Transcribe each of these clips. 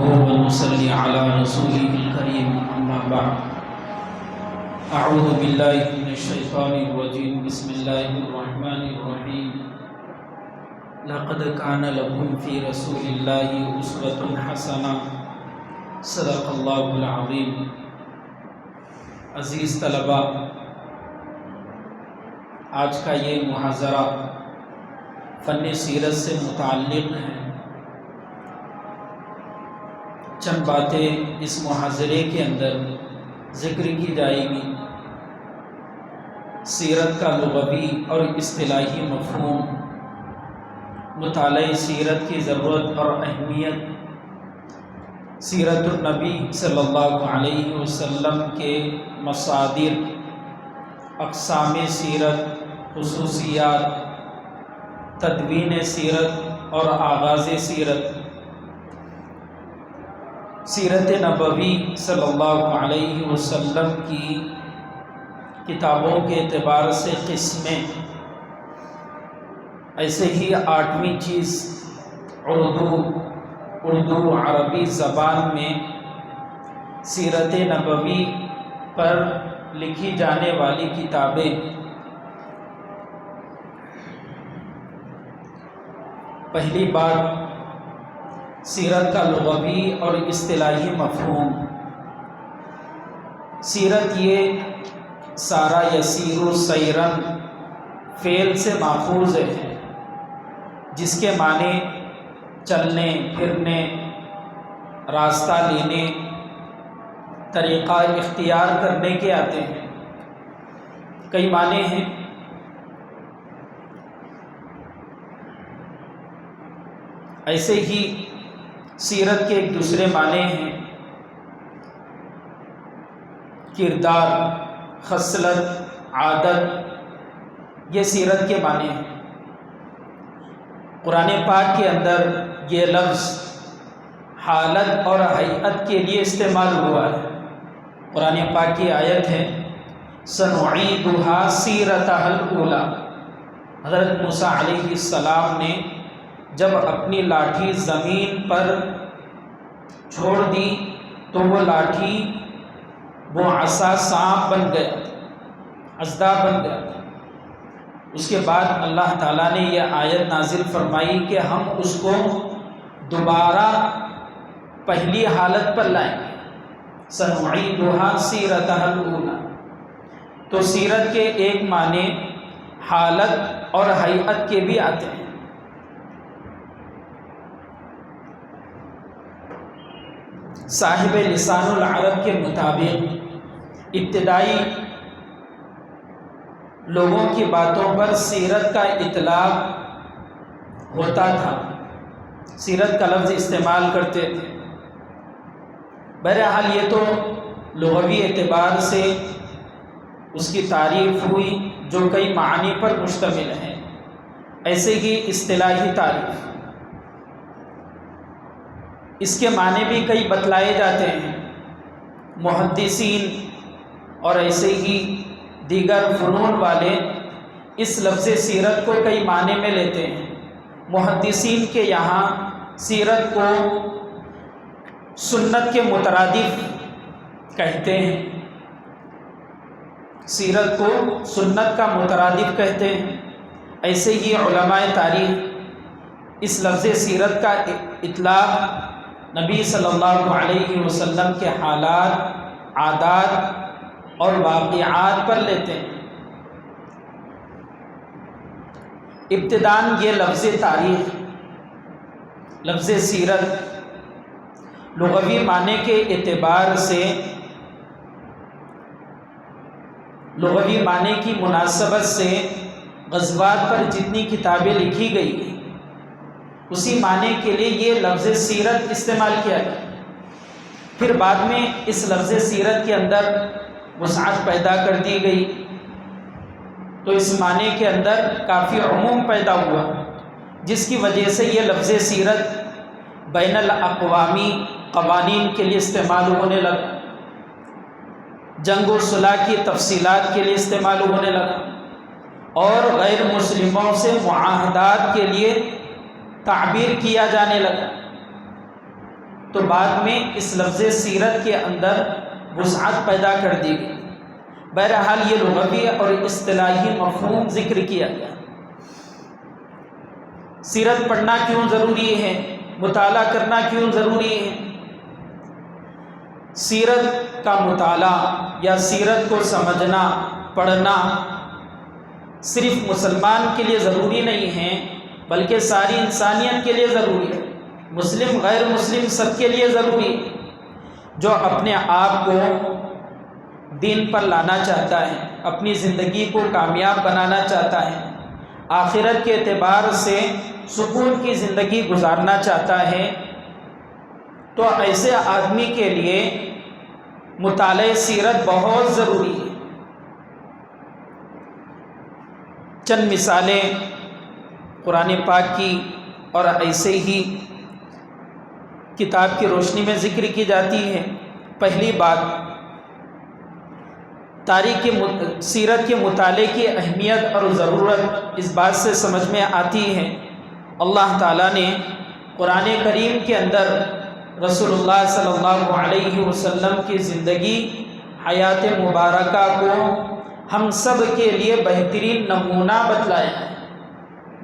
ونصلي على رسوله الكريم أما بعد أعوذ بالله من الشيطان الرجيم بسم الله الرحمن الرحيم لقد كان لكم في رسول الله أسوة حسنة صدق الله العظيم. عزیز طلباء، آج کا یہ محاضرہ فن سیرت سے متعلق ہے. چند باتیں اس محاضرے کے اندر ذکر کی جائے گی. سیرت کا لغوی اور اصطلاحی مفہوم، مطالعہ سیرت کی ضرورت اور اہمیت، سیرت النبی صلی اللہ علیہ وسلم کے مصادر، اقسام سیرت، خصوصیات، تدوین سیرت اور آغاز سیرت، سیرت نبوی صلی اللہ علیہ وسلم کی کتابوں کے اعتبار سے قسمیں، ایسے ہی 8ویں چیز اردو عربی زبان میں سیرت نبوی پر لکھی جانے والی کتابیں. پہلی بات، سیرت کا لغوی اور اصطلاحی مفہوم. سیرت یہ سارا یسیر سیرن فعل سے ماخوذ ہے، جس کے معنی چلنے پھرنے، راستہ لینے، طریقہ اختیار کرنے کے آتے ہیں. کئی معنی ہیں. ایسے ہی سیرت کے ایک دوسرے معنی ہیں کردار، خصلت، عادت. یہ سیرت کے معنی ہیں. قرآن پاک کے اندر یہ لفظ حالت اور ہیئت کے لیے استعمال ہوا ہے. قرآن پاک کی آیت ہے سنعیدھا سیرتھا الاولی. حضرت موسیٰ علیہ السلام نے جب اپنی لاٹھی زمین پر چھوڑ دی تو وہ لاٹھی، وہ عصا سانپ بن گیا، اژدھا بن گیا. اس کے بعد اللہ تعالیٰ نے یہ آیت نازل فرمائی کہ ہم اس کو دوبارہ پہلی حالت پر لائیں گے. سنعیدھا سیرتھا الاولی. تو سیرت کے ایک معنی حالت اور ہیئت کے بھی آتے ہیں. صاحب لسان العرب کے مطابق ابتدائی لوگوں کی باتوں پر سیرت کا اطلاق ہوتا تھا، سیرت کا لفظ استعمال کرتے تھے. بہرحال یہ تو لغوی اعتبار سے اس کی تعریف ہوئی جو کئی معنی پر مشتمل ہے. ایسے ہی اصطلاحی تعریف، اس کے معنی بھی کئی بتلائے جاتے ہیں. محدثین اور ایسے ہی دیگر فنون والے اس لفظ سیرت کو کئی معنی میں لیتے ہیں. محدثین کے یہاں سیرت کو سنت کے مترادف کہتے ہیں، سیرت کو سنت کا مترادف کہتے ہیں. ایسے ہی علماء تاریخ اس لفظ سیرت کا اطلاق نبی صلی اللہ علیہ وسلم کے حالات، عادات اور واقعات پر لیتے ہیں. ابتداً یہ لفظ تاریخ، لفظ سیرت لغوی معنی کے اعتبار سے، لغوی معنی کی مناسبت سے غزوات پر جتنی کتابیں لکھی گئی ہیں اسی معنی کے لیے یہ لفظ سیرت استعمال کیا گیا. پھر بعد میں اس لفظ سیرت کے اندر وسعت پیدا کر دی گئی تو اس معنی کے اندر کافی عموم پیدا ہوا، جس کی وجہ سے یہ لفظ سیرت بین الاقوامی قوانین کے لیے استعمال ہونے لگا، جنگ و صلح کی تفصیلات کے لیے استعمال ہونے لگا، اور غیر مسلموں سے معاہدات کے لیے تعبیر کیا جانے لگا. تو بعد میں اس لفظ سیرت کے اندر وسعت پیدا کر دی گئی۔ بہرحال یہ لغوی اور اصطلاحی مفہوم ذکر کیا گیا۔ سیرت پڑھنا کیوں ضروری ہے؟ مطالعہ کرنا کیوں ضروری ہے؟ سیرت کا مطالعہ یا سیرت کو سمجھنا، پڑھنا صرف مسلمان کے لیے ضروری نہیں ہے، بلکہ ساری انسانیت کے لیے ضروری ہے۔ مسلم غیر مسلم سب کے لیے ضروری ہے۔ جو اپنے آپ کو دین پر لانا چاہتا ہے، اپنی زندگی کو کامیاب بنانا چاہتا ہے، آخرت کے اعتبار سے سکون کی زندگی گزارنا چاہتا ہے، تو ایسے آدمی کے لیے مطالعہ سیرت بہت ضروری ہے۔ چند مثالیں قرآن پاک کی اور ایسے ہی کتاب کی روشنی میں ذکر کی جاتی ہے۔ پہلی بات، تاریخ سیرت کے مطالعے کی اہمیت اور ضرورت اس بات سے سمجھ میں آتی ہے، اللہ تعالیٰ نے قرآن کریم کے اندر رسول اللہ صلی اللہ علیہ وسلم کی زندگی، حیات مبارکہ کو ہم سب کے لیے بہترین نمونہ بتلایا ہے،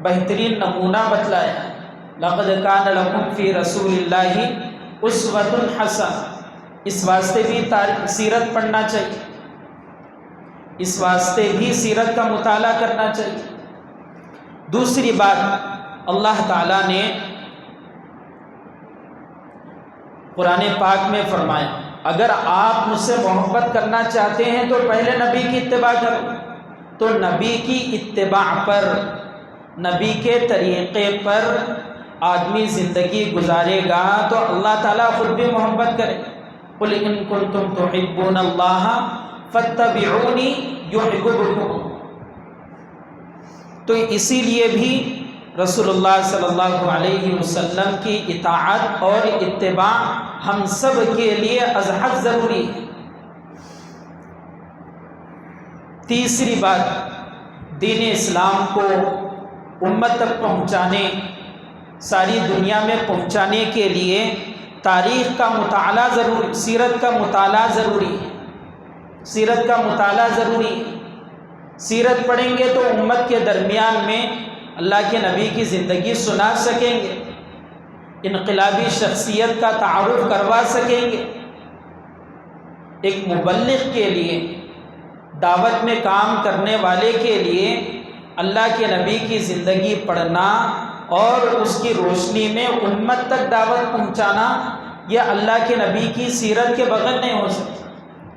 بہترین نمونہ بتلایا ہے۔ لقد کان لکم فی رسول اللہ اسوۃ حسنہ، اس واسطے بھی سیرت پڑھنا چاہیے، اس واسطے بھی سیرت کا مطالعہ کرنا چاہیے۔ دوسری بات، اللہ تعالیٰ نے قرآن پاک میں فرمایا اگر آپ مجھ سے محبت کرنا چاہتے ہیں تو پہلے نبی کی اتباع کرو۔ تو نبی کی اتباع پر، نبی کے طریقے پر آدمی زندگی گزارے گا تو اللہ تعالیٰ خود بھی محبت کرے۔ قل ان کنتم تحبون اللہ فاتبعونی یحببکم۔ تو اسی لیے بھی رسول اللہ صلی اللہ علیہ وسلم کی اطاعت اور اتباع ہم سب کے لیے از حد ضروری ہے۔ تیسری بات، دین اسلام کو امت تک پہنچانے، ساری دنیا میں پہنچانے کے لیے تاریخ کا مطالعہ ضروری، سیرت کا مطالعہ ضروری ہے، سیرت کا مطالعہ ضروری ہے۔ سیرت پڑھیں گے تو امت کے درمیان میں اللہ کے نبی کی زندگی سنا سکیں گے، انقلابی شخصیت کا تعارف کروا سکیں گے۔ ایک مبلغ کے لیے، دعوت میں کام کرنے والے کے لیے اللہ کے نبی کی زندگی پڑھنا اور اس کی روشنی میں امت تک دعوت پہنچانا، یہ اللہ کے نبی کی سیرت کے بغیر نہیں ہو سکتا۔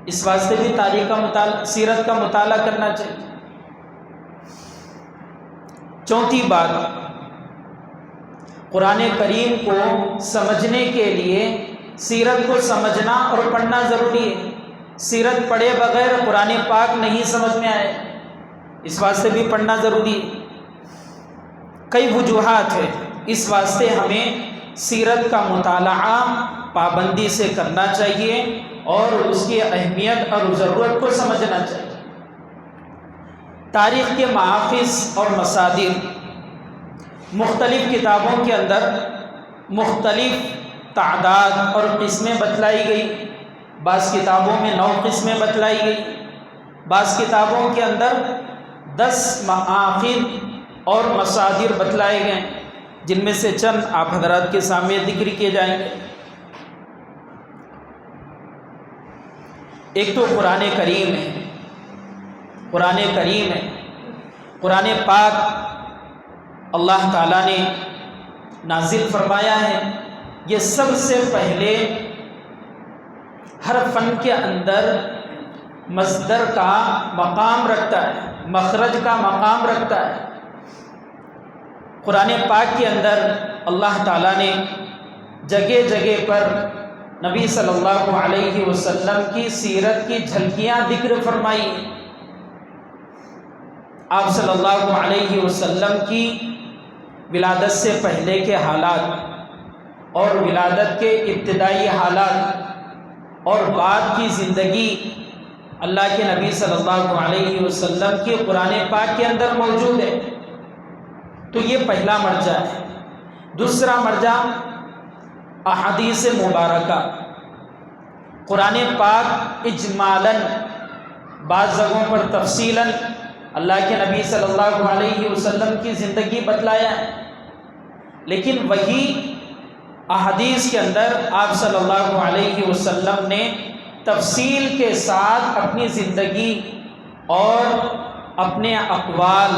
اس واسطے بھی تاریخ کا مطالعہ، سیرت کا مطالعہ کرنا چاہیے۔ چوتھی بات، قرآن کریم کو سمجھنے کے لیے سیرت کو سمجھنا اور پڑھنا ضروری ہے۔ سیرت پڑھے بغیر قرآن پاک نہیں سمجھ میں آئے، اس واسطے بھی پڑھنا ضروری ہے۔ کئی وجوہات ہیں، اس واسطے ہمیں سیرت کا مطالعہ پابندی سے کرنا چاہیے اور اس کی اہمیت اور ضرورت کو سمجھنا چاہیے۔ تاریخ کے مآخذ اور مصادر، مختلف کتابوں کے اندر مختلف تعداد اور قسمیں بتلائی گئی۔ بعض کتابوں میں 9 قسمیں بتلائی گئی، بعض کتابوں کے اندر 10 مآخذ اور مصادر بتلائے گئے، جن میں سے چند آپ حضرات کے سامنے ذکر کیے جائیں گے۔ ایک تو قرآن کریم ہے، قرآن کریم ہے، قرآن پاک اللہ تعالیٰ نے نازل فرمایا ہے۔ یہ سب سے پہلے ہر فن کے اندر مصدر کا مقام رکھتا ہے، مخرج کا مقام رکھتا ہے۔ قرآن پاک کے اندر اللہ تعالیٰ نے جگہ جگہ پر نبی صلی اللہ علیہ وسلم کی سیرت کی جھلکیاں ذکر فرمائی ہیں۔ آپ صلی اللہ علیہ وسلم کی ولادت سے پہلے کے حالات اور ولادت کے ابتدائی حالات اور بعد کی زندگی اللہ کے نبی صلی اللہ علیہ وسلم کی قرآن پاک کے اندر موجود ہے۔ تو یہ پہلا مرجع ہے۔ دوسرا مرجع احادیث مبارکہ، قرآن پاک اجمالاً، بعض جگہوں پر تفصیلاً اللہ کے نبی صلی اللہ علیہ وسلم کی زندگی بتلایا ہے، لیکن وہی احادیث کے اندر آپ صلی اللہ علیہ وسلم نے تفصیل کے ساتھ اپنی زندگی اور اپنے اقوال،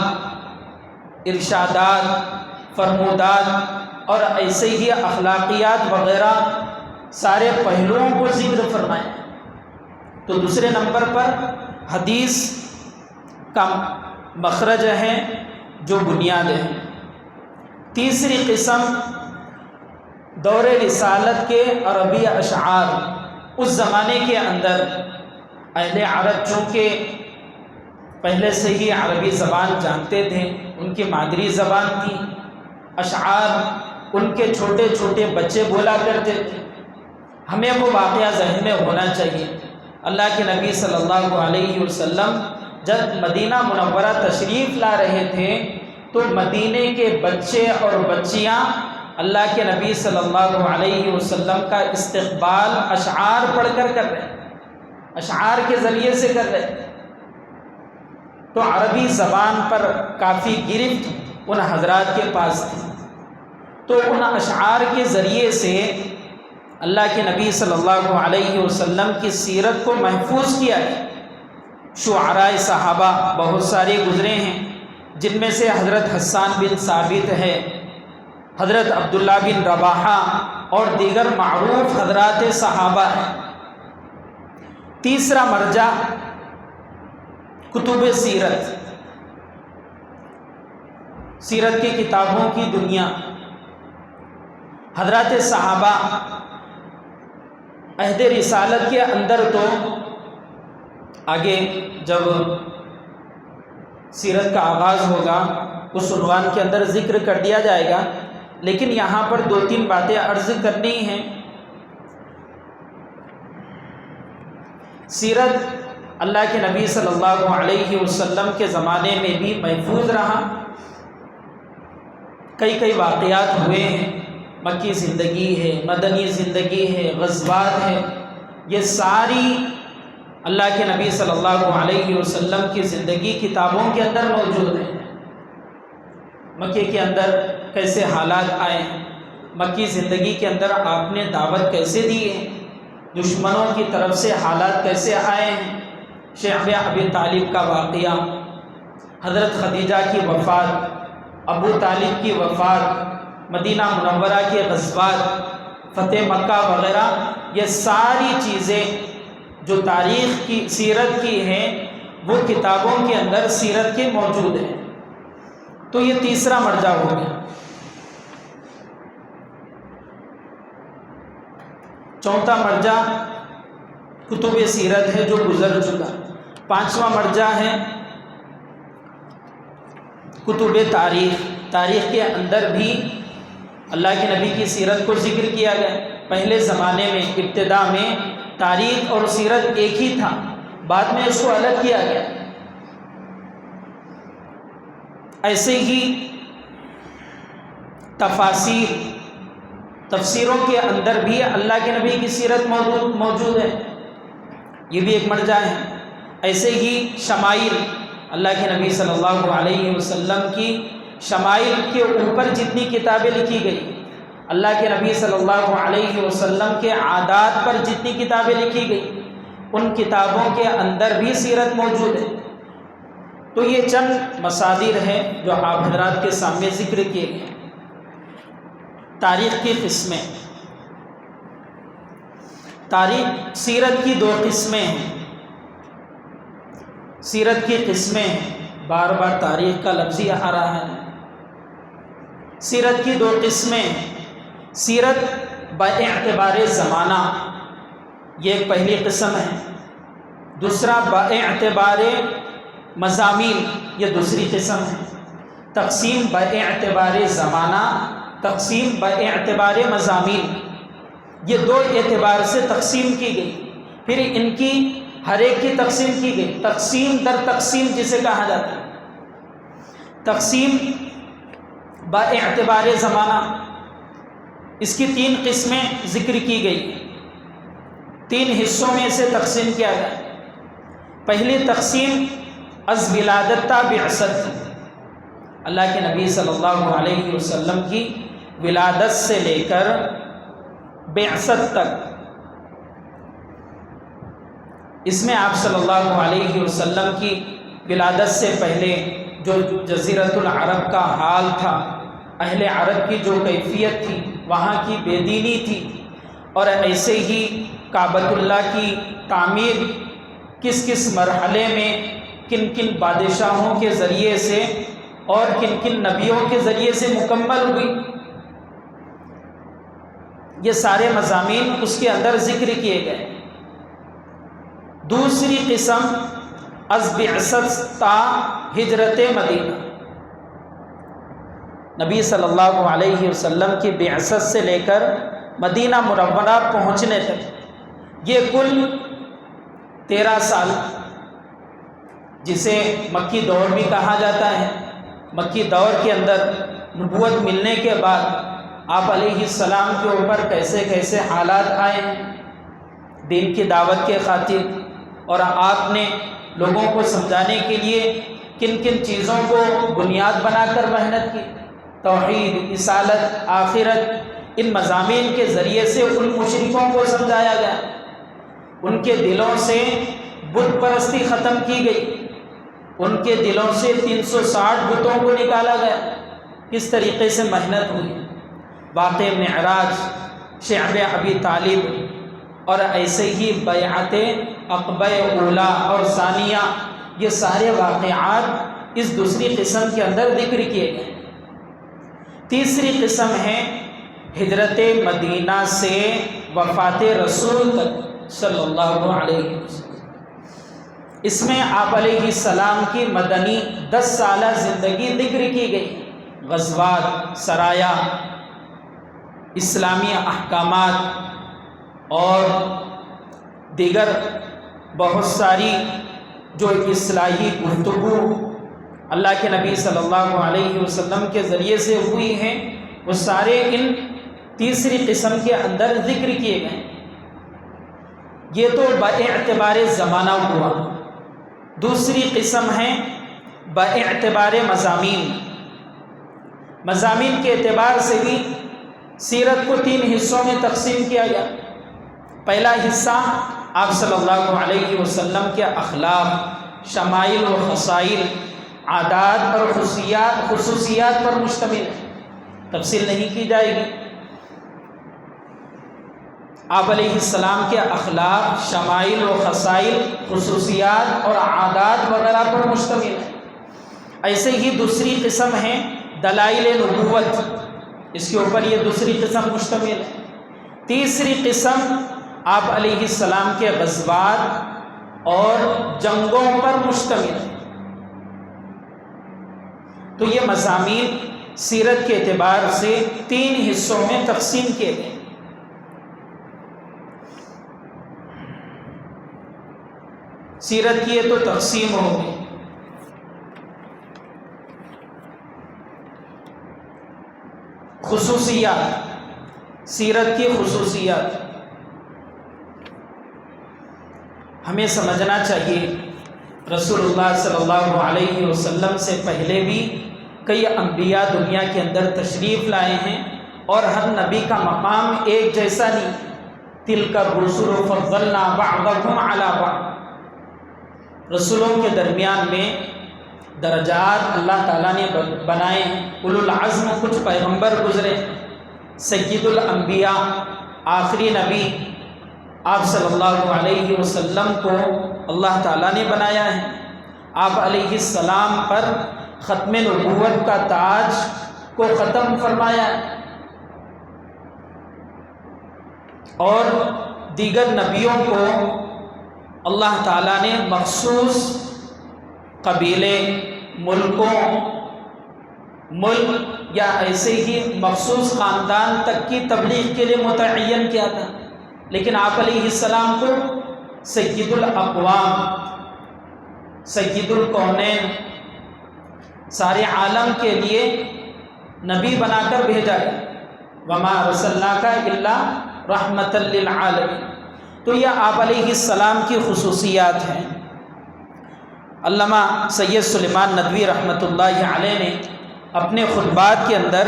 ارشادات، فرمودات اور ایسے ہی اخلاقیات وغیرہ سارے پہلوؤں کو ذکر فرمائے۔ تو دوسرے نمبر پر حدیث کا مخرج ہے جو بنیاد ہے۔ تیسری قسم دور رسالت کے عربی اشعار، اس زمانے کے اندر اہل عرب چونکہ پہلے سے ہی عربی زبان جانتے تھے، ان کی مادری زبان تھی، اشعار ان کے چھوٹے چھوٹے بچے بولا کرتے تھے۔ ہمیں وہ واقعہ ذہن میں ہونا چاہیے، اللہ کے نبی صلی اللہ علیہ وسلم جب مدینہ منورہ تشریف لا رہے تھے تو مدینے کے بچے اور بچیاں اللہ کے نبی صلی اللہ علیہ وسلم کا استقبال اشعار پڑھ کر رہے، اشعار کے ذریعے سے کر رہے۔ تو عربی زبان پر کافی گرفت ان حضرات کے پاس تھی، تو ان اشعار کے ذریعے سے اللہ کے نبی صلی اللہ علیہ وسلم کی سیرت کو محفوظ کیا ہے۔ شعراء صحابہ بہت سارے گزرے ہیں، جن میں سے حضرت حسان بن ثابت ہے، حضرت عبداللہ بن رواحہ اور دیگر معروف حضرات صحابہ ہیں۔ تیسرا مرجع کتب سیرت، سیرت کی کتابوں کی دنیا۔ حضرات صحابہ عہد رسالت کے اندر تو آگے جب سیرت کا آغاز ہوگا اس عنوان کے اندر ذکر کر دیا جائے گا، لیکن یہاں پر دو تین باتیں عرض کرنی ہیں۔ سیرت اللہ کے نبی صلی اللہ علیہ وسلم کے زمانے میں بھی محفوظ رہا، کئی واقعات ہوئے ہیں، مکی زندگی ہے، مدنی زندگی ہے، غزوات ہے، یہ ساری اللہ کے نبی صلی اللہ علیہ وسلم کی زندگی کتابوں کے اندر موجود ہے۔ مکے کے اندر کیسے حالات آئے ہیں، مکی زندگی کے اندر آپ نے دعوت کیسے دی ہے، دشمنوں کی طرف سے حالات کیسے آئے ہیں، شیخ ابی طالب کا واقعہ، حضرت خدیجہ کی وفات، ابو طالب کی وفات، مدینہ منورہ کے غزوات، فتح مکہ وغیرہ، یہ ساری چیزیں جو تاریخ کی، سیرت کی ہیں، وہ کتابوں کے اندر سیرت کے موجود ہیں۔ تو یہ تیسرا مرجع ہو گیا۔ چوتھا مرجع کتب سیرت ہے جو گزر چکا۔ پانچواں مرجع ہے کتب تاریخ، تاریخ کے اندر بھی اللہ کے نبی کی سیرت کو ذکر کیا گیا۔ پہلے زمانے میں ابتدا میں تاریخ اور سیرت ایک ہی تھا، بعد میں اس کو الگ کیا گیا۔ ایسے ہی تفاسیر، تفسیروں کے اندر بھی اللہ کے نبی کی سیرت موجود ہے، یہ بھی ایک مرجع ہے۔ ایسے ہی شمائل، اللہ کے نبی صلی اللہ علیہ وسلم کی شمائل کے اوپر جتنی کتابیں لکھی گئی، اللہ کے نبی صلی اللہ علیہ وسلم کے عادات پر جتنی کتابیں لکھی گئی، ان کتابوں کے اندر بھی سیرت موجود ہے۔ تو یہ چند مصادر ہیں جو آپ حضرات کے سامنے ذکر کیے گئے۔ تاریخ کی قسمیں، تاریخ سیرت کی دو قسمیں ہیں، سیرت کی قسمیں ہیں، بار بار تاریخ کا لفظ آ رہا ہے۔ سیرت کی دو قسمیں، سیرت باعتبار زمانہ، یہ ایک پہلی قسم ہے، دوسرا باعتبار مضامین، یہ دوسری قسم ہے۔ تقسیم باعتبار زمانہ، تقسیم باعتبار مضامین، یہ دو اعتبار سے تقسیم کی گئی، پھر ان کی ہر ایک کی تقسیم کی گئی، تقسیم در تقسیم جسے کہا جاتا ہے۔ تقسیم باعتبار زمانہ، اس کی 3 قسمیں ذکر کی گئی، 3 حصوں میں اسے تقسیم کیا گیا۔ پہلی تقسیم از ولادت تا بعثت، اللہ کے نبی صلی اللہ علیہ وسلم کی ولادت سے لے کر بعثت تک، اس میں آپ صلی اللہ علیہ وسلم کی ولادت سے پہلے جو جزیرۃ العرب کا حال تھا، اہل عرب کی جو کیفیت تھی، وہاں کی بے دینی تھی، اور ایسے ہی کعبۃ اللہ کی تعمیر کس کس مرحلے میں کن کن بادشاہوں کے ذریعے سے اور کن کن نبیوں کے ذریعے سے مکمل ہوئی، یہ سارے مضامین اس کے اندر ذکر کیے گئے۔ دوسری قسم از بعثت تا ہجرت مدینہ، نبی صلی اللہ علیہ وسلم کی بعثت سے لے کر مدینہ منورہ پہنچنے تک، یہ کل 13 سال، جسے مکی دور بھی کہا جاتا ہے۔ مکی دور کے اندر نبوت ملنے کے بعد آپ علیہ السلام کے اوپر کیسے کیسے حالات آئے دین کی دعوت کے خاطر، اور آپ نے لوگوں کو سمجھانے کے لیے کن کن چیزوں کو بنیاد بنا کر محنت کی، توحید، رسالت، آخرت، ان مضامین کے ذریعے سے ان مشرکوں کو سمجھایا گیا، ان کے دلوں سے بت پرستی ختم کی گئی، ان کے دلوں سے 360 بتوں کو نکالا گیا۔ کس طریقے سے محنت ہوئی، واقع معراج، شعب ابی طالب، اور ایسے ہی بیعت عقبہ اولا اور ثانیہ، یہ سارے واقعات اس دوسری قسم کے اندر ذکر کیے گئے۔ تیسری قسم ہے ہجرت مدینہ سے وفات رسول تک صلی اللہ علیہ وسلم، اس میں آپ علیہ السلام کی مدنی 10 سالہ زندگی ذکر کی گئی، غزوات، سرایا، اسلامی احکامات اور دیگر بہت ساری جو اصلاحی گفتگو اللہ کے نبی صلی اللہ علیہ وسلم کے ذریعے سے ہوئی ہیں، وہ سارے ان تیسری قسم کے اندر ذکر کیے گئے۔ یہ تو باعتبار زمانہ ہوا۔ دوسری قسم ہے باعتبار مضامین۔ مضامین کے اعتبار سے بھی سیرت کو 3 حصوں میں تقسیم کیا گیا۔ پہلا حصہ آپ صلی اللہ علیہ وسلم کے اخلاق، شمائل و خصائل، عادات اور خصوصیات پر مشتمل ہے، تفصیل نہیں کی جائے گی۔ آپ علیہ السلام کے اخلاق، شمائل و خصائل، خصوصیات اور عادات وغیرہ پر مشتمل ہے۔ ایسے ہی دوسری قسم ہے دلائل نبوت، اس کے اوپر یہ دوسری قسم مشتمل ہے۔ تیسری قسم آپ علیہ السلام کے غزوات اور جنگوں پر مشتمل ہے۔ تو یہ مضامین سیرت کے اعتبار سے 3 حصوں میں تقسیم کیے گئے۔ سیرت کی یہ تو تقسیم ہوگی۔ خصوصیات، سیرت کی خصوصیات ہمیں سمجھنا چاہیے۔ رسول اللہ صلی اللہ علیہ وسلم سے پہلے بھی کئی انبیاء دنیا کے اندر تشریف لائے ہیں، اور ہر نبی کا مقام ایک جیسا نہیں۔ تلک الرسل فضلنا بعضهم علی بعض، رسولوں کے درمیان میں درجات اللہ تعالیٰ نے بنائے ہیں۔ اولو العزم کچھ پیغمبر گزرے، سید الانبیاء آخری نبی آپ صلی اللہ علیہ وسلم کو اللہ تعالیٰ نے بنایا ہے۔ آپ علیہ السلام پر ختم نبوت کا تاج کو ختم فرمایا ہے، اور دیگر نبیوں کو اللہ تعالیٰ نے مخصوص قبیلے، ملک یا ایسے ہی مخصوص خاندان تک کی تبلیغ کے لیے متعین کیا تھا، لیکن آپ علیہ السلام کو سید الاقوام، سید الکونین، سارے عالم کے لیے نبی بنا کر بھیجا گیا۔ وما رسلناک الا رحمۃ للعالمین۔ تو یہ آپ علیہ السلام کی خصوصیات ہیں۔ علامہ سید سلیمان ندوی رحمۃ اللہ علیہ نے اپنے خطبات کے اندر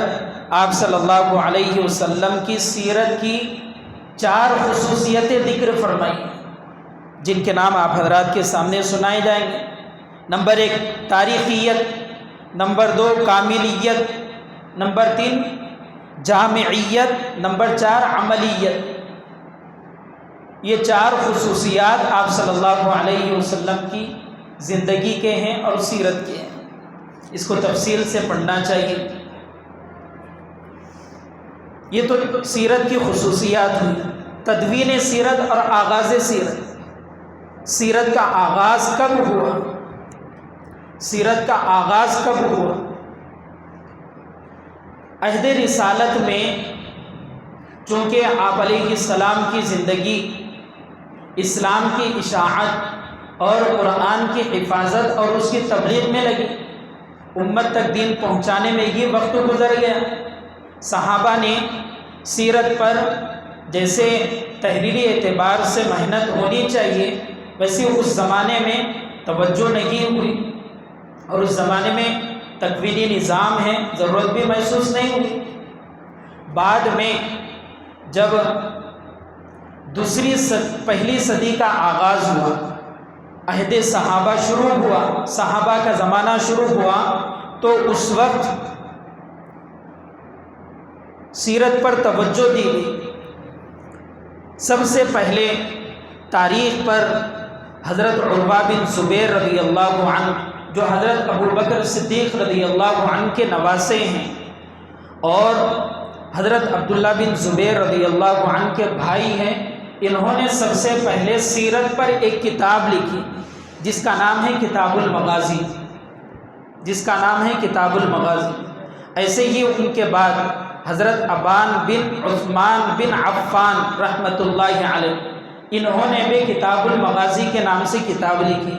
آپ صلی اللہ علیہ وسلم کی سیرت کی 4 خصوصیتیں ذکر فرمائی ہیں، جن کے نام آپ حضرات کے سامنے سنائے جائیں گے۔ نمبر 1 تاریخیت، نمبر 2 کاملیت، نمبر 3 جامعیت، نمبر 4 عملیت۔ یہ 4 خصوصیات آپ صلی اللہ علیہ وسلم کی زندگی کے ہیں اور سیرت کے ہیں۔ اس کو تفصیل سے پڑھنا چاہیے۔ یہ تو سیرت کی خصوصیات ہوئی، تدوین سیرت اور آغاز سیرت۔ سیرت کا آغاز کب ہوا؟ سیرت کا آغاز کب ہوا؟ عہد رسالت میں چونکہ آپ علیہ السلام کی زندگی اسلام کی اشاعت اور قرآن کی حفاظت اور اس کی تبلیغ میں لگی، امت تک دین پہنچانے میں یہ وقت گزر گیا۔ صحابہ نے سیرت پر جیسے تحریری اعتبار سے محنت ہونی چاہیے ویسے اس زمانے میں توجہ نہیں ہوئی، اور اس زمانے میں تکوینی نظام ہے، ضرورت بھی محسوس نہیں ہوئی۔ بعد میں جب پہلی صدی کا آغاز ہوا، عہد صحابہ شروع ہوا، صحابہ کا زمانہ شروع ہوا، تو اس وقت سیرت پر توجہ دی گئی۔ سب سے پہلے تاریخ پر حضرت عروہ بن زبیر رضی اللہ عنہ، جو حضرت ابو بکر صدیق رضی اللہ عنہ کے نواسے ہیں، اور حضرت عبداللہ بن زبیر رضی اللہ عنہ کے بھائی ہیں، انہوں نے سب سے پہلے سیرت پر ایک کتاب لکھی جس کا نام ہے کتاب المغازی، کتاب المغازی۔ ایسے ہی ان کے بعد حضرت ابان بن عثمان بن عفان رحمۃ اللہ علیہ، انہوں نے بھی کتاب المغازی کے نام سے کتاب لکھی۔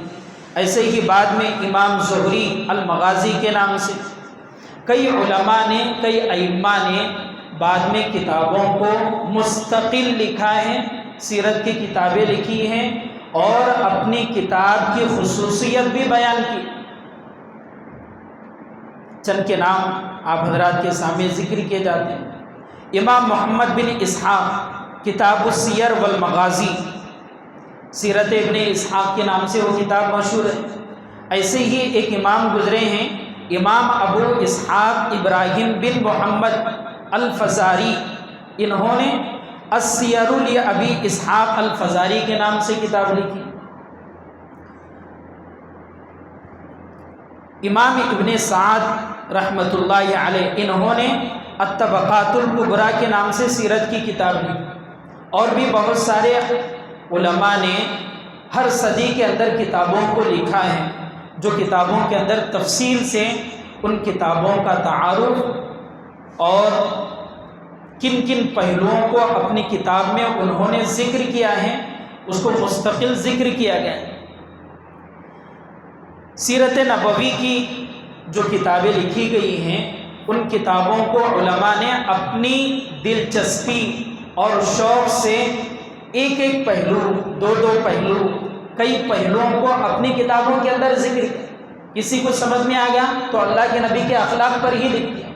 ایسے ہی بعد میں امام زہری المغازی کے نام سے، کئی علماء نے، کئی ائمہ نے بعد میں کتابوں کو مستقل لکھا ہے، سیرت کی کتابیں لکھی ہیں اور اپنی کتاب کی خصوصیت بھی بیان کی۔ چند کے نام آپ حضرات کے سامنے ذکر کیے جاتے ہیں۔ امام محمد بن اسحاق کتاب السیر والمغازی، سیرت ابن اسحاق کے نام سے وہ کتاب مشہور ہے۔ ایسے ہی ایک امام گزرے ہیں، امام ابو اسحاق ابراہیم بن محمد الفزاری، انہوں نے السیر لابی اسحاق الفزاری کے نام سے کتاب لکھی۔ امام ابن سعد رحمۃ اللہ علیہ، انہوں نے الطبقات الکبریٰ کے نام سے سیرت کی کتاب لکھی، اور بھی بہت سارے علماء نے ہر صدی کے اندر کتابوں کو لکھا ہے، جو کتابوں کے اندر تفصیل سے ان کتابوں کا تعارف اور کن کن پہلوؤں کو اپنی کتاب میں انہوں نے ذکر کیا ہے، اس کو مستقل ذکر کیا گیا ہے۔ سیرت نبوی کی جو کتابیں لکھی گئی ہیں، ان کتابوں کو علماء نے اپنی دلچسپی اور شوق سے ایک ایک پہلو، دو پہلو، کئی پہلوؤں کو اپنی کتابوں کے اندر ذکر کیا۔ کسی کو سمجھ میں آ گیا تو اللہ کے نبی کے اخلاق پر ہی لکھ دیا،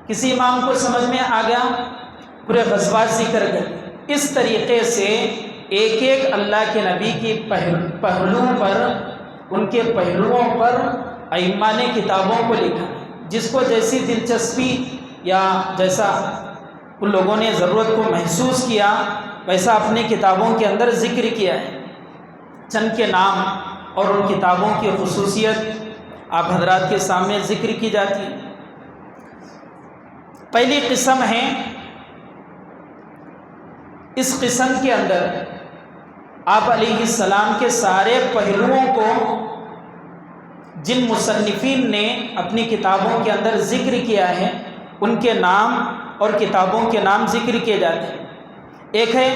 کسی امام کو سمجھ میں آ گیا پورے غزوات ذکر کر۔ اس طریقے سے ایک ایک اللہ کے نبی کی پہلو پر، ان کے پہلوؤں پر ائمہ نے کتابوں کو لکھا، جس کو جیسی دلچسپی یا جیسا ان لوگوں نے ضرورت کو محسوس کیا ویسا اپنی کتابوں کے اندر ذکر کیا ہے۔ چند کے نام اور ان کتابوں کی خصوصیت آپ حضرات کے سامنے ذکر کی جاتی ہے۔ پہلی قسم ہے، اس قسم کے اندر آپ علیہ السلام کے سارے پہلوؤں کو جن مصنفین نے اپنی کتابوں کے اندر ذکر کیا ہے، ان کے نام اور کتابوں کے نام ذکر کیے جاتے ہیں۔ ایک ہے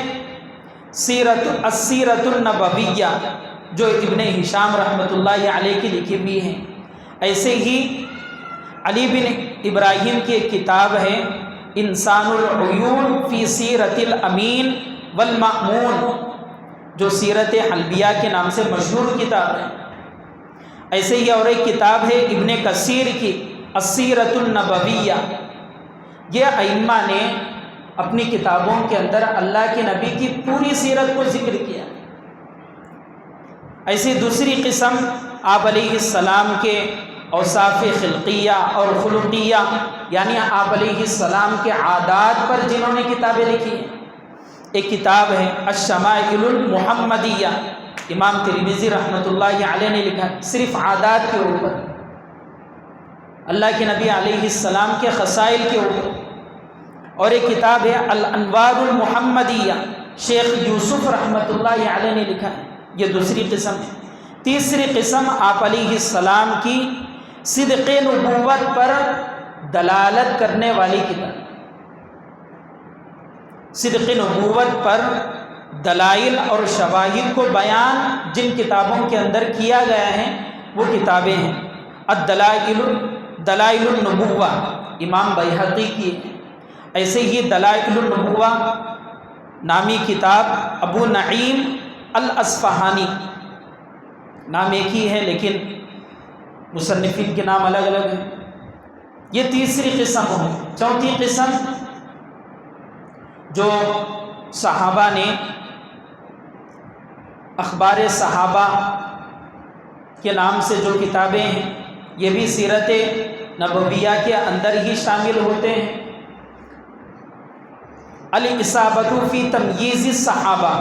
السیرۃ النبویہ، جو ابن ہشام رحمۃ اللہ علیہ کی لکھی ہوئی ہیں۔ ایسے ہی علی بن ابراہیم کی ایک کتاب ہے انسان العیون فی سیرت الامین والمأمون، جو سیرت حلبیہ کے نام سے مشہور کتاب ہے۔ ایسے ہی اور ایک کتاب ہے ابن کثیر کی السیرۃ النبویہ۔ یہ ائمہ نے اپنی کتابوں کے اندر اللہ کے نبی کی پوری سیرت کو ذکر کیا۔ ایسی دوسری قسم آپ علیہ السلام کے اوصاف خلقیہ اور خلقیہ، یعنی آپ علیہ السلام کے عادات پر جنہوں نے کتابیں لکھی ہیں۔ ایک کتاب ہے الشمائل المحمدیہ، امام ترمذی رحمۃ اللہ علیہ نے لکھا، صرف عادات کے اوپر، اللہ کے نبی علیہ السلام کے خصائل کے اوپر۔ اور ایک کتاب ہے الانوار المحمدیہ، شیخ یوسف رحمۃ اللہ علیہ نے لکھا ہے۔ یہ دوسری قسم ہے۔ تیسری قسم آپ علیہ السلام کی صدق نبوت پر دلالت کرنے والی کتاب، صدق نبوت پر دلائل اور شواہد کو بیان جن کتابوں کے اندر کیا گیا ہے وہ کتابیں ہیں۔ دلائل النبوہ امام بیہقی کی ہے۔ ایسے ہی دلائل النبوہ نامی کتاب ابو نعیم الاصفہانی، نام ایک ہی ہے لیکن مصنفین کے نام الگ الگ ہیں۔ یہ تیسری قسم ہے۔ چوتھی قسم جو صحابہ نے اخبار صحابہ کے نام سے جو کتابیں ہیں، یہ بھی سیرت نبویہ کے اندر ہی شامل ہوتے ہیں۔ الاصابۃ فی تمییز الصحابہ،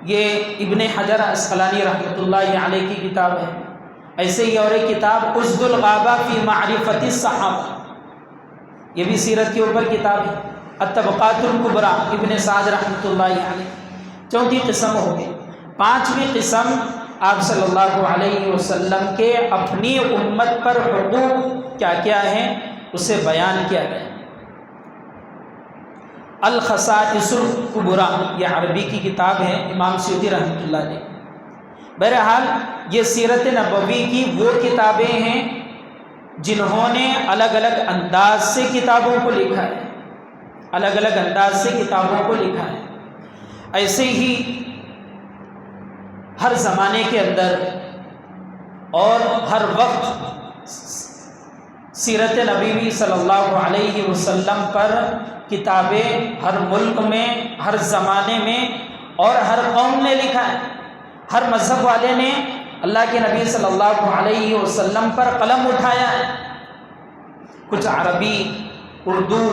یہ ابن حجر عسقلانی رحمۃ اللہ علیہ کی کتاب ہے۔ ایسے ہی اور ایک کتاب اسد الغابہ فی معرفت الصحابہ، یہ بھی سیرت کے اوپر کتاب ہے۔ الطبقات الکبریٰ ابن سعد رحمۃ اللہ علیہ۔ چوتھی قسم ہو گئی۔ پانچویں قسم آپ صلی اللہ علیہ وسلم کے اپنی امت پر حقوق کیا کیا ہیں اسے بیان کیا گیا۔ الخصائص الکبریٰ، یہ عربی کی کتاب ہے، امام سیوطی رحمۃ اللہ علیہ۔ بہرحال یہ سیرت نبوی کی وہ کتابیں ہیں جنہوں نے الگ الگ انداز سے کتابوں کو لکھا ہے، الگ الگ انداز سے کتابوں کو لکھا ہے۔ ایسے ہی ہر زمانے کے اندر اور ہر وقت سیرت نبوی صلی اللہ علیہ وسلم پر کتابیں ہر ملک میں، ہر زمانے میں اور ہر قوم نے لکھا ہے۔ ہر مذہب والے نے اللہ کے نبی صلی اللہ علیہ وسلم پر قلم اٹھایا ہے۔ کچھ عربی، اردو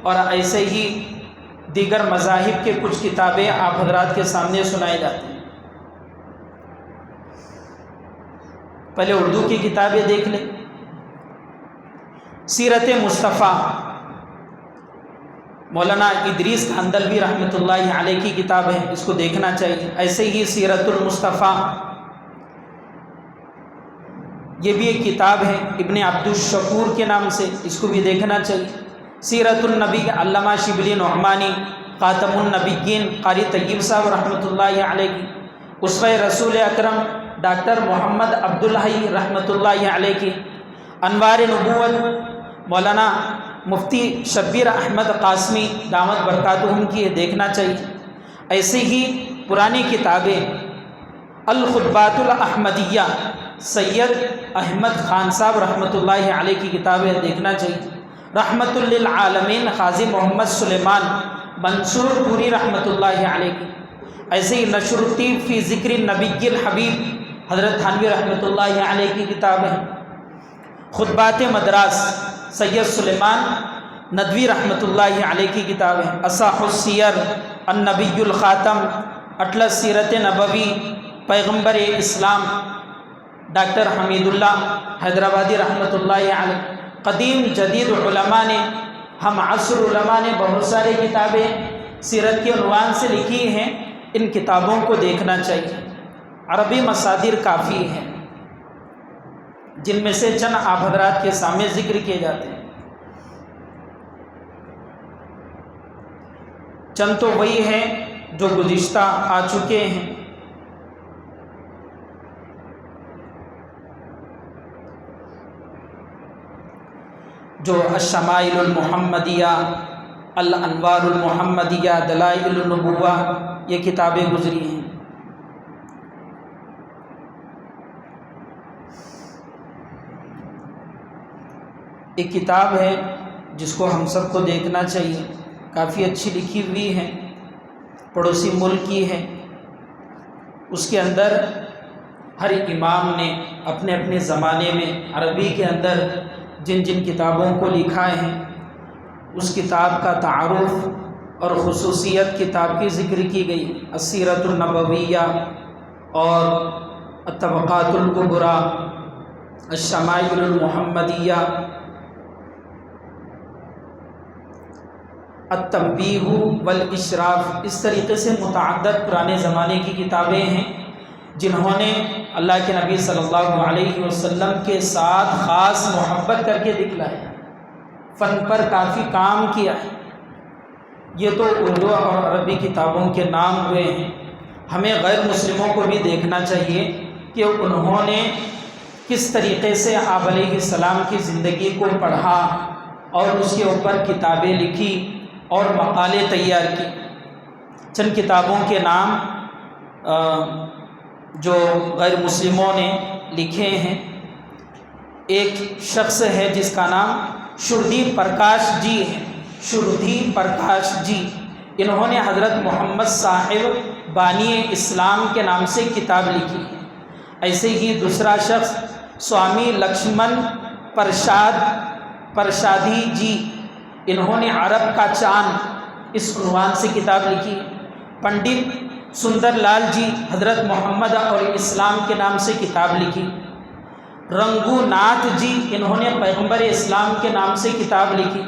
اور ایسے ہی دیگر مذاہب کے کچھ کتابیں آپ حضرات کے سامنے سنائی جاتی ہیں۔ پہلے اردو کی کتابیں دیکھ لیں۔ سیرت مصطفیٰ، مولانا ادریس کاندھلوی رحمۃ اللہ علیہ کی کتاب ہے، اس کو دیکھنا چاہیے۔ ایسے ہی سیرت المصطفیٰ، یہ بھی ایک کتاب ہے ابن عبد الشکور کے نام سے، اس کو بھی دیکھنا چاہیے۔ سیرت النبی، علامہ شبلی نعمانی خاتم النبیین قاری طیب صاحب رحمۃ اللہ علیہ کی۔ اسوہ رسول اکرم ڈاکٹر محمد عبدالحی رحمۃ اللہ علیہ کی۔ انوار نبوت مولانا مفتی شبیر احمد قاسمی دامت برکاتہم کی، دیکھنا چاہیے۔ ایسے ہی پرانی کتابیں الخطبات الاحمدیہ سید احمد خان صاحب رحمۃ اللہ علیہ کی کتابیں دیکھنا چاہیے۔ رحمت للعالمین قاضی محمد سلیمان منصور پوری رحمۃ اللہ علیہ کی۔ ایسے ہی نشر الطیب فی ذکر النبی الحبیب حضرت تھانوی رحمۃ اللہ علیہ کی کتاب ہے۔ خطبات مدراس سید سلیمان ندوی رحمۃ اللہ علیہ کی کتاب ہے۔ اصح السیر النبی الخاتم اٹلس سیرت نبوی پیغمبر اسلام ڈاکٹر حمید اللہ حیدرآبادی رحمۃ اللہ علیہ۔ قدیم جدید علماء نے، ہم عصر علماء نے بہت سارے کتابیں سیرت کے عنوان سے لکھی ہیں، ان کتابوں کو دیکھنا چاہیے۔ عربی مصادر کافی ہیں، جن میں سے چند آپ حضرات کے سامنے ذکر کیے جاتے ہیں۔ چند تو وہی ہیں جو گزشتہ آ چکے ہیں۔ جو الشمائل المحمدیہ الانوار المحمدیہ، دلائل النبوہ، یہ کتابیں گزری ہیں۔ ایک کتاب ہے جس کو ہم سب کو دیکھنا چاہیے، کافی اچھی لکھی ہوئی ہے، پڑوسی ملک کی ہے۔ اس کے اندر ہر امام نے اپنے اپنے زمانے میں عربی کے اندر جن جن کتابوں کو لکھا ہے، اس کتاب کا تعارف اور خصوصیت کتاب کی ذکر کی گئی۔ السیرۃ النبویہ اور الطبقات الکبریٰ، الشمائل المحمدیہ، التنبیہ والاشراف، اس طریقے سے متعدد پرانے زمانے کی کتابیں ہیں جنہوں نے اللہ کے نبی صلی اللہ علیہ وسلم کے ساتھ خاص محبت کر کے دکھلایا، فن پر کافی کام کیا ہے۔ یہ تو اردو اور عربی کتابوں کے نام ہوئے ہیں۔ ہمیں غیر مسلموں کو بھی دیکھنا چاہیے کہ انہوں نے کس طریقے سے آپ علیہ السلام کی زندگی کو پڑھا اور اس کے اوپر کتابیں لکھی اور مقالے تیار کی۔ چند کتابوں کے نام جو غیر مسلموں نے لکھے ہیں، ایک شخص ہے جس کا نام شردھی پرکاش جی ہے، شردھی پرکاش جی، انہوں نے حضرت محمد صاحب بانی اسلام کے نام سے کتاب لکھی ہے۔ ایسے ہی دوسرا شخص سوامی لکشمن پرشادی جی، انہوں نے عرب کا چاند اس عنوان سے کتاب لکھی ہے۔ پنڈت سندر لال جی حضرت محمد اور اسلام کے نام سے کتاب لکھی۔ رنگو ناتھ جی، انہوں نے پیغمبر اسلام کے نام سے کتاب لکھی۔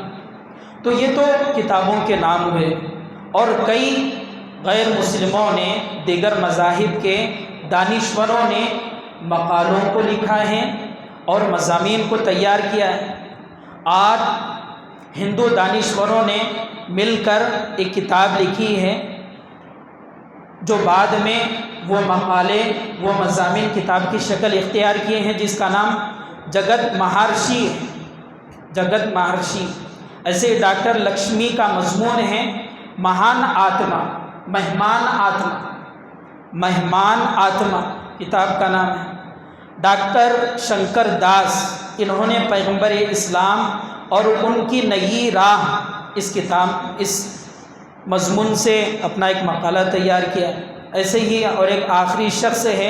تو یہ تو کتابوں کے نام ہوئے، اور کئی غیر مسلموں نے، دیگر مذاہب کے دانشوروں نے مقالوں کو لکھا ہے اور مضامین کو تیار کیا ہے۔ آج ہندو دانشوروں نے مل کر ایک کتاب لکھی ہے جو بعد میں وہ مقالے، وہ مضامین کتاب کی شکل اختیار کیے ہیں، جس کا نام جگت مہارشی ہے، جگت مہارشی۔ ایسے ڈاکٹر لکشمی کا مضمون ہے مہان آتما، مہمان آتما، مہمان آتما کتاب کا نام ہے۔ ڈاکٹر شنکر داس، انہوں نے پیغمبر اسلام اور ان کی نئی راہ اس مضمون سے اپنا ایک مقالہ تیار کیا۔ ایسے ہی اور ایک آخری شخص ہے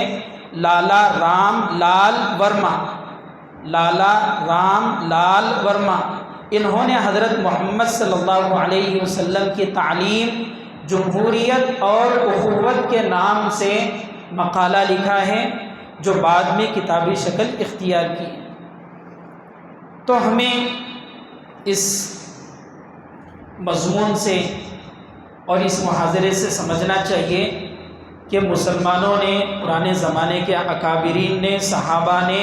لالا رام لال ورما، لالا رام لال ورما، انہوں نے حضرت محمد صلی اللہ علیہ وسلم کی تعلیم، جمہوریت اور اخوت کے نام سے مقالہ لکھا ہے جو بعد میں کتابی شکل اختیار کی۔ تو ہمیں اس مضمون سے اور اس محاضرے سے سمجھنا چاہیے کہ مسلمانوں نے، پرانے زمانے کے اکابرین نے، صحابہ نے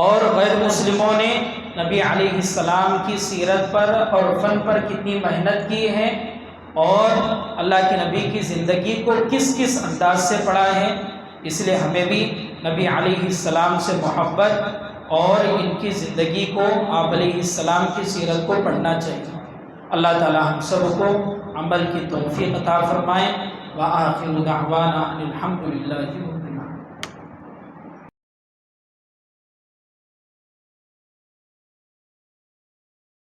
اور غیر مسلموں نے نبی علیہ السلام کی سیرت پر اور فن پر کتنی محنت کی ہے، اور اللہ کے نبی کی زندگی کو کس کس انداز سے پڑھا ہے۔ اس لیے ہمیں بھی نبی علیہ السلام سے محبت اور ان کی زندگی کو، آپ علیہ السلام کی سیرت کو پڑھنا چاہیے۔ اللہ تعالی ہم سب کو عمل کی توفیق عطا فرمائے۔ وآخر دعوانا ان الحمد للہ۔